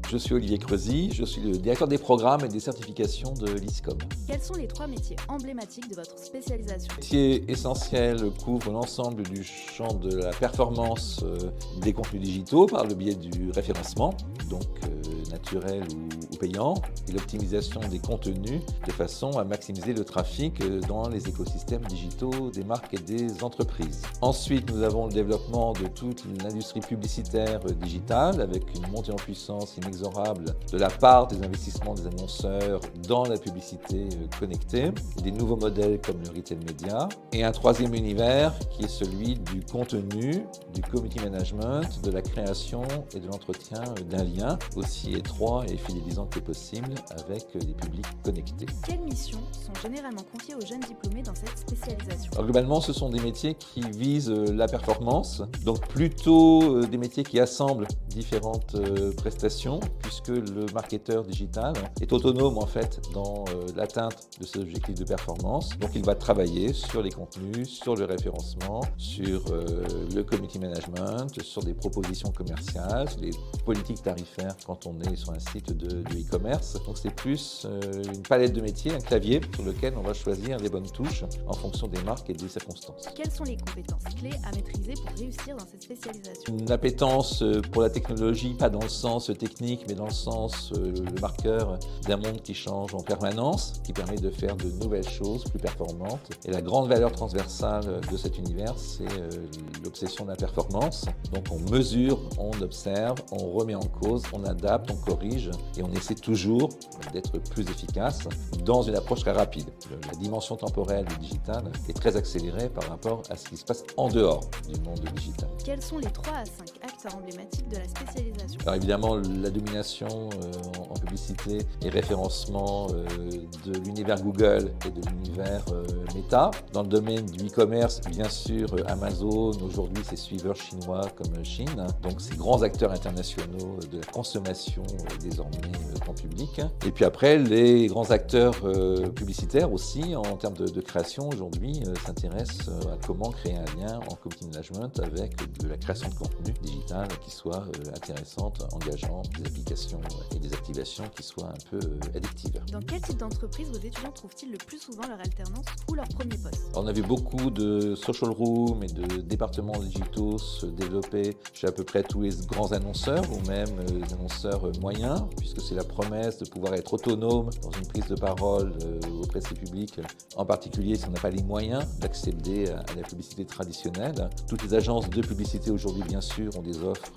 Je suis Olivier Creusy, je suis le directeur des programmes et des certifications de l'ISCOM. Quels sont les 3 métiers emblématiques de votre spécialisation? Le métier essentiel couvre l'ensemble du champ de la performance des contenus digitaux par le biais du référencement, donc naturel ou payant, et l'optimisation des contenus de façon à maximiser le trafic dans les écosystèmes digitaux des marques et des entreprises. Ensuite, nous avons le développement de toute l'industrie publicitaire digitale avec une montée en puissance inexorable de la part des investissements des annonceurs dans la publicité connectée, des nouveaux modèles comme le retail media, et un troisième univers qui est celui du contenu, du community management, de la création et de l'entretien d'un lien aussi étroit et fidélisant que possible avec des publics connectés. Quelles missions sont généralement confiées aux jeunes diplômés dans cette spécialisation? Alors globalement, ce sont des métiers qui visent la performance, donc plutôt des métiers qui assemblent différentes prestations, puisque le marketeur digital est autonome en fait dans l'atteinte de ses objectifs de performance. Donc il va travailler sur les contenus, sur le référencement, sur le community management, sur des propositions commerciales, sur les politiques tarifaires quand on est sur un site de e-commerce. Donc c'est plus une palette de métiers, un clavier sur lequel on va choisir les bonnes touches en fonction des marques et des circonstances. Quelles sont les compétences clés à maîtriser pour réussir dans cette spécialisation? Une appétence pour la technologie, pas dans le sens technique, mais dans le sens le marqueur d'un monde qui change en permanence, qui permet de faire de nouvelles choses plus performantes. Et la grande valeur transversale de cet univers, c'est l'obsession de la performance. Donc on mesure, on observe, on remet en cause, on adapte, on corrige et on essaie toujours d'être plus efficace dans une approche très rapide. La dimension temporelle du digital est très accélérée par rapport à ce qui se passe en dehors du monde digital. Quels sont les 3 à 5 acteurs emblématiques de la spécialisation? Alors évidemment, la domination en publicité et référencement de l'univers Google et de l'univers Meta. Dans le domaine du e-commerce, bien sûr, Amazon, aujourd'hui c'est suiveur chinois comme Chine. Donc ces grands acteurs internationaux de la consommation désormais grand public. Et puis après, les grands acteurs publicitaires aussi, en termes de création aujourd'hui, s'intéressent à comment créer un lien en community management avec de la création de contenu digital qui soit intéressante, engageante, des applications et des activations qui soient un peu addictives. Dans quel type d'entreprise vos étudiants trouvent-ils le plus souvent leur alternance ou leur premier poste? On a vu beaucoup de social rooms et de départements digitaux se développer chez à peu près tous les grands annonceurs ou même les annonceurs moyens, puisque c'est la promesse de pouvoir être autonome dans une prise de parole auprès de ses publics, en particulier si on n'a pas les moyens d'accéder à la publicité traditionnelle. Toutes les agences de publicité aujourd'hui, bien sûr, ont des offres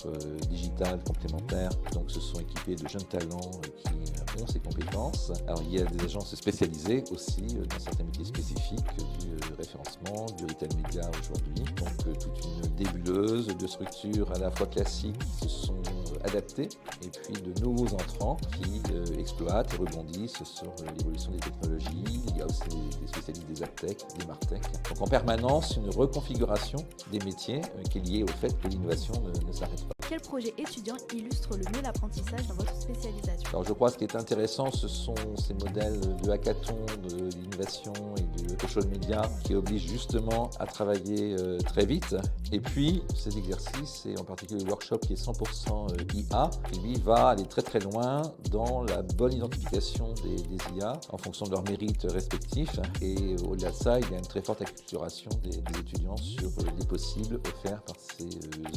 digitales complémentaires, donc se sont équipées de jeunes talents qui ont ces compétences. Alors il y a des agences spécialisées aussi dans certains métiers spécifiques du référencement, du retail média aujourd'hui. Donc toute une nébuleuse de structures à la fois classiques qui se sont adaptées et puis de nouveaux entrants qui exploitent et rebondissent sur l'évolution des technologies. Il y a aussi des spécialistes des AdTech, des MarTech. Donc en permanence, une reconfiguration des métiers qui est liée au fait que l'innovation ne s'arrête pas. Quel projet étudiant illustre le mieux l'apprentissage dans votre spécialisation? Alors je crois que ce qui est intéressant, ce sont ces modèles de hackathon, de l'innovation et du social media qui obligent justement à travailler très vite. Et puis ces exercices, et en particulier le workshop qui est 100% IA, qui lui va aller très très loin dans la bonne identification des IA en fonction de leurs mérites respectifs. Et au-delà de ça, il y a une très forte acculturation des étudiants sur les possibles offerts par ces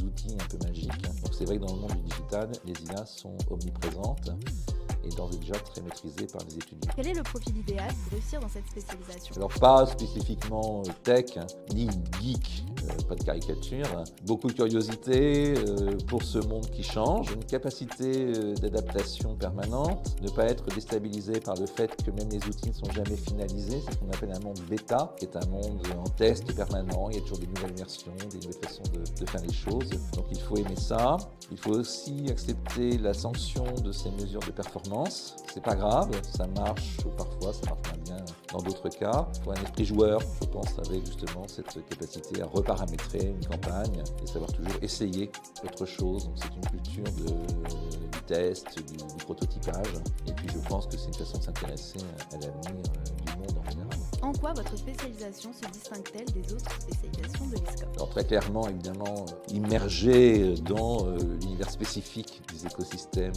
outils un peu magiques. Donc c'est vrai que dans le monde du digital, les IA sont omniprésentes et d'ores et déjà très maîtrisées par les étudiants. Quel est le profil idéal pour réussir dans cette spécialisation? Alors pas spécifiquement tech, ni geek, pas de caricature. Beaucoup de curiosité pour ce monde qui change, une capacité d'adaptation permanente, ne pas être déstabilisé par le fait que même les outils ne sont jamais finalisés. C'est ce qu'on appelle un monde bêta, qui est un monde en test permanent. Il y a toujours des nouvelles versions, des nouvelles façons de faire les choses. Donc il faut aimer ça. Il faut aussi accepter la sanction de ces mesures de performance. C'est pas grave, ça marche parfois, ça marche moins bien. bien dans d'autres cas. Il faut un esprit joueur, je pense, avec justement cette capacité à reparamétrer une campagne et savoir toujours essayer autre chose. Donc c'est une culture du test, du prototypage. Et puis je pense que c'est une façon de s'intéresser à l'avenir du monde en général. En quoi votre spécialisation se distingue-t-elle des autres spécialisations de l'ISCOP? Alors très clairement, évidemment, immergé dans l'univers spécifique des écosystèmes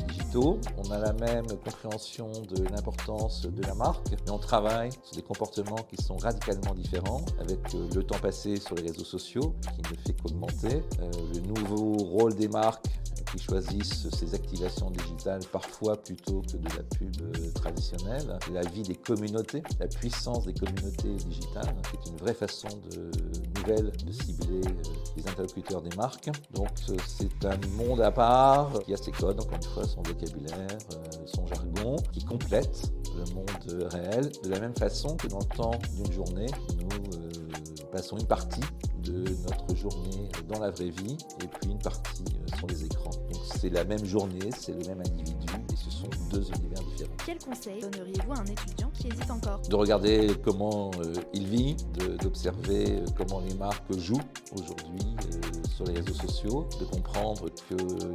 digitaux. On a la même compréhension de l'importance de la marque, mais on travaille sur des comportements qui sont radicalement différents, avec le temps passé sur les réseaux sociaux, qui ne fait qu'augmenter, le nouveau rôle des marques qui choisissent ces activations digitales parfois plutôt que de la pub traditionnelle, la vie des communautés, la puissance des communautés digitales, qui est une vraie façon nouvelle de cibler les interlocuteurs des marques. Donc c'est un monde à part qui a ses codes, encore une fois son vocabulaire, son jargon, qui complète le monde réel de la même façon que dans le temps d'une journée, nous passons une partie de notre journée dans la vraie vie et puis une partie sur les écrans. Donc c'est la même journée, c'est le même individu et ce sont deux univers différents. Quel conseil donneriez-vous à un étudiant qui hésite encore? De regarder comment il vit, d'observer comment les marques jouent aujourd'hui sur les réseaux sociaux, de comprendre que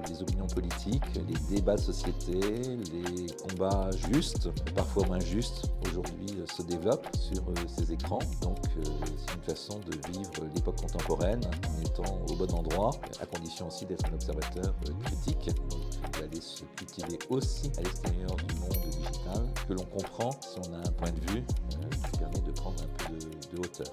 les opinions politiques, les débats de société, les combats justes, parfois moins justes, aujourd'hui se développent sur ces écrans. Donc c'est une façon de vivre l'époque contemporaine en étant au bon endroit, à condition aussi d'être un observateur critique, donc d'aller se cultiver aussi à l'extérieur du monde digital, que l'on comprend si on a un point de vue qui permet de prendre un peu de hauteur.